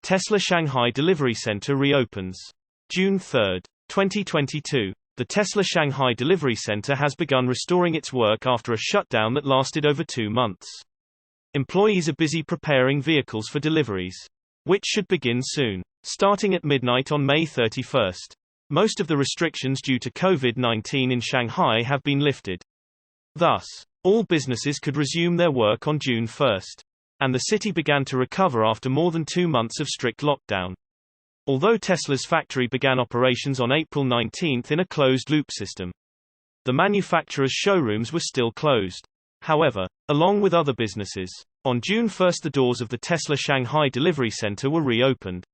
Tesla Shanghai Delivery Center reopens. June 3, 2022. The Tesla Shanghai Delivery Center has begun restoring its work after a shutdown that lasted over 2 months. Employees are busy preparing vehicles for deliveries, which should begin soon, starting at midnight on May 31. Most of the restrictions due to COVID-19 in Shanghai have been lifted. Thus, all businesses could resume their work on June 1, and the city began to recover after more than 2 months of strict lockdown. Although Tesla's factory began operations on April 19 in a closed-loop system, the manufacturer's showrooms were still closed. However, along with other businesses, on June 1 the doors of the Tesla Shanghai Delivery Center were reopened.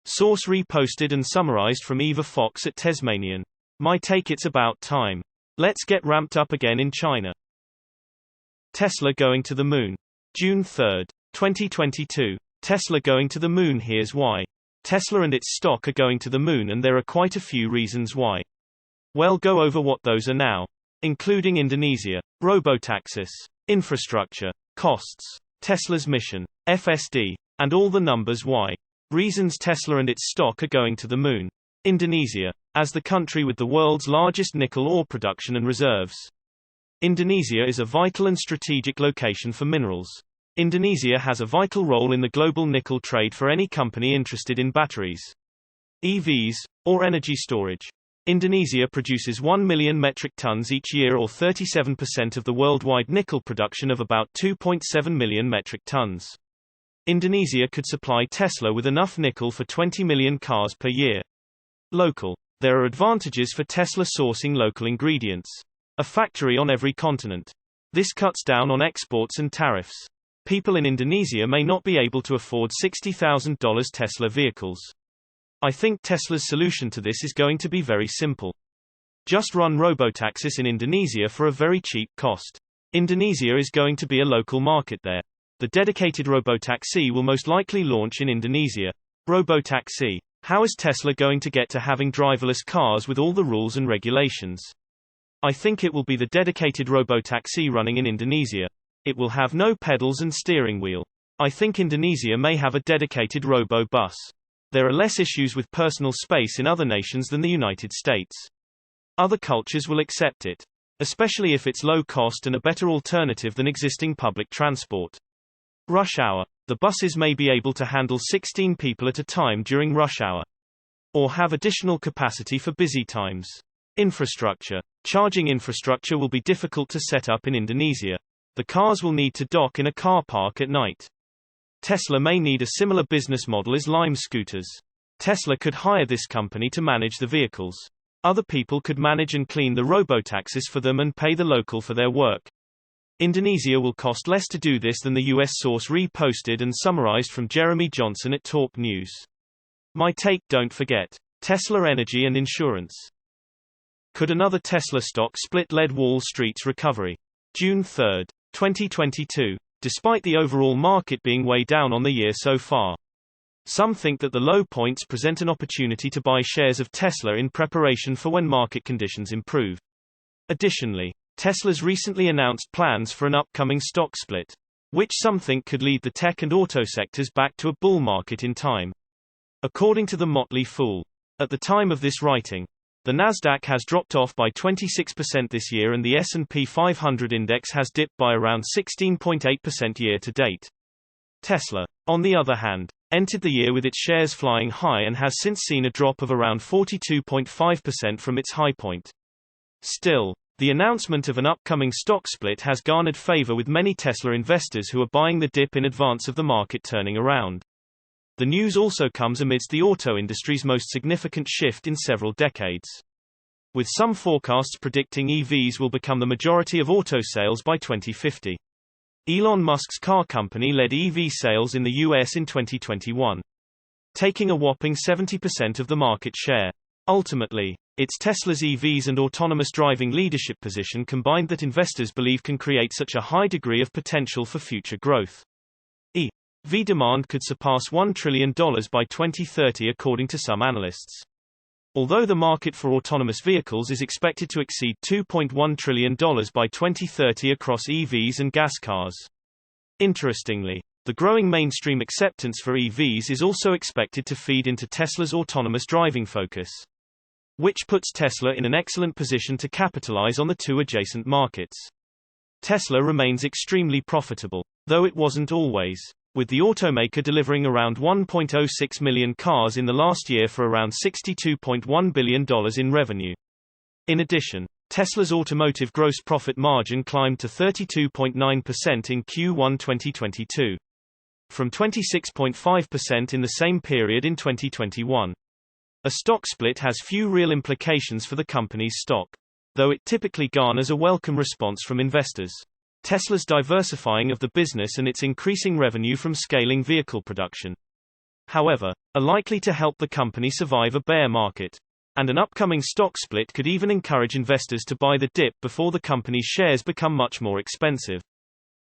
Source reposted and summarized from Eva Fox at Tasmanian. My take: it's about time. Let's get ramped up again in China. Tesla going to the moon. June 3, 2022. Tesla going to the moon. Here's why. Tesla and its stock are going to the moon, and there are quite a few reasons why. We'll go over what those are now, including Indonesia, robotaxis, infrastructure, costs, Tesla's mission, FSD, and all the numbers why. Reasons Tesla and its stock are going to the moon. Indonesia, as the country with the world's largest nickel ore production and reserves. Indonesia is a vital and strategic location for minerals. Indonesia has a vital role in the global nickel trade for any company interested in batteries, EVs, or energy storage. Indonesia produces 1 million metric tons each year, or 37% of the worldwide nickel production of about 2.7 million metric tons. Indonesia could supply Tesla with enough nickel for 20 million cars per year. Local. There are advantages for Tesla sourcing local ingredients. A factory on every continent. This cuts down on exports and tariffs. People in Indonesia may not be able to afford $60,000 Tesla vehicles. I think Tesla's solution to this is going to be very simple. Just run robotaxis in Indonesia for a very cheap cost. Indonesia is going to be a local market there. The dedicated robotaxi will most likely launch in Indonesia. Robotaxi. How is Tesla going to get to having driverless cars with all the rules and regulations? I think it will be the dedicated robotaxi running in Indonesia. It will have no pedals and steering wheel. I think Indonesia may have a dedicated robo-bus. There are less issues with personal space in other nations than the United States. Other cultures will accept it, especially if it's low cost and a better alternative than existing public transport. Rush hour. The buses may be able to handle 16 people at a time during rush hour, or have additional capacity for busy times. Infrastructure. Charging infrastructure will be difficult to set up in Indonesia. The cars will need to dock in a car park at night. Tesla may need a similar business model as Lime scooters. Tesla could hire this company to manage the vehicles. Other people could manage and clean the robotaxis for them and pay the local for their work. Indonesia will cost less to do this than the US. Source reposted and summarized from Jeremy Johnson at Talk News. My take: don't forget. Tesla energy and insurance. Could another Tesla stock split lead Wall Street's recovery? June 3, 2022. Despite the overall market being way down on the year so far, some think that the low points present an opportunity to buy shares of Tesla in preparation for when market conditions improve. Additionally, Tesla's recently announced plans for an upcoming stock split, which some think could lead the tech and auto sectors back to a bull market in time. According to the Motley Fool, at the time of this writing, the Nasdaq has dropped off by 26% this year, and the S&P 500 index has dipped by around 16.8% year to date. Tesla, on the other hand, entered the year with its shares flying high and has since seen a drop of around 42.5% from its high point. Still, the announcement of an upcoming stock split has garnered favor with many Tesla investors who are buying the dip in advance of the market turning around. The news also comes amidst the auto industry's most significant shift in several decades, with some forecasts predicting EVs will become the majority of auto sales by 2050. Elon Musk's car company led EV sales in the US in 2021, taking a whopping 70% of the market share. Ultimately, it's Tesla's EVs and autonomous driving leadership position combined that investors believe can create such a high degree of potential for future growth. EV demand could surpass $1 trillion by 2030 according to some analysts. Although the market for autonomous vehicles is expected to exceed $2.1 trillion by 2030 across EVs and gas cars. Interestingly, The growing mainstream acceptance for EVs is also expected to feed into Tesla's autonomous driving focus, which puts Tesla in an excellent position to capitalize on the two adjacent markets. Tesla remains extremely profitable, though it wasn't always, with the automaker delivering around 1.06 million cars in the last year for around $62.1 billion in revenue. In addition, Tesla's automotive gross profit margin climbed to 32.9% in Q1 2022, from 26.5% in the same period in 2021. A stock split has few real implications for the company's stock, though it typically garners a welcome response from investors. Tesla's diversifying of the business and its increasing revenue from scaling vehicle production, however, are likely to help the company survive a bear market, and an upcoming stock split could even encourage investors to buy the dip before the company's shares become much more expensive.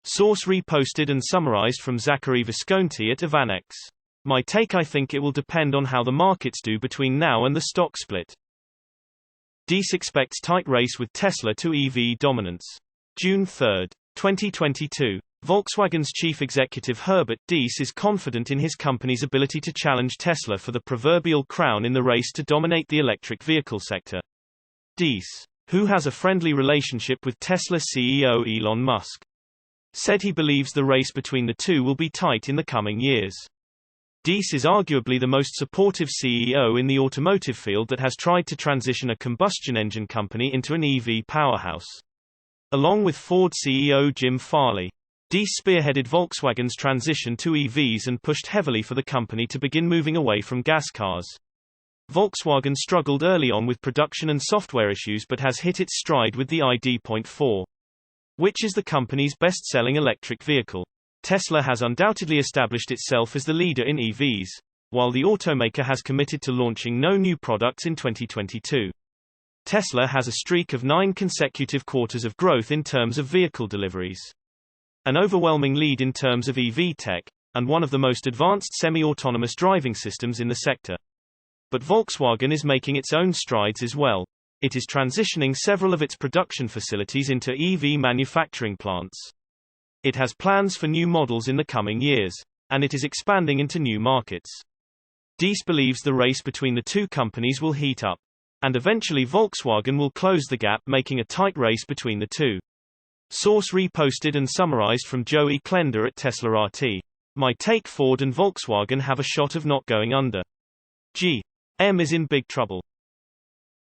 Source reposted and summarized from Zachary Visconti at Ivanex. My take: I think it will depend on how the markets do between now and the stock split. Diess expects tight race with Tesla to EV dominance. June 3, 2022. Volkswagen's chief executive Herbert Diess is confident in his company's ability to challenge Tesla for the proverbial crown in the race to dominate the electric vehicle sector. Diess, who has a friendly relationship with Tesla CEO Elon Musk, said he believes the race between the two will be tight in the coming years. Diess is arguably the most supportive CEO in the automotive field that has tried to transition a combustion engine company into an EV powerhouse. Along with Ford CEO Jim Farley, Diess spearheaded Volkswagen's transition to EVs and pushed heavily for the company to begin moving away from gas cars. Volkswagen struggled early on with production and software issues but has hit its stride with the ID.4, which is the company's best-selling electric vehicle. Tesla has undoubtedly established itself as the leader in EVs, while the automaker has committed to launching no new products in 2022. Tesla has a streak of 9 consecutive quarters of growth in terms of vehicle deliveries, an overwhelming lead in terms of EV tech, and one of the most advanced semi-autonomous driving systems in the sector. But Volkswagen is making its own strides as well. It is transitioning several of its production facilities into EV manufacturing plants. It has plans for new models in the coming years, and it is expanding into new markets. Diess believes the race between the two companies will heat up, and eventually Volkswagen will close the gap, making a tight race between the two. Source reposted and summarized from Joey Klender at Tesla RT. My take: Ford and Volkswagen have a shot of not going under. GM is in big trouble.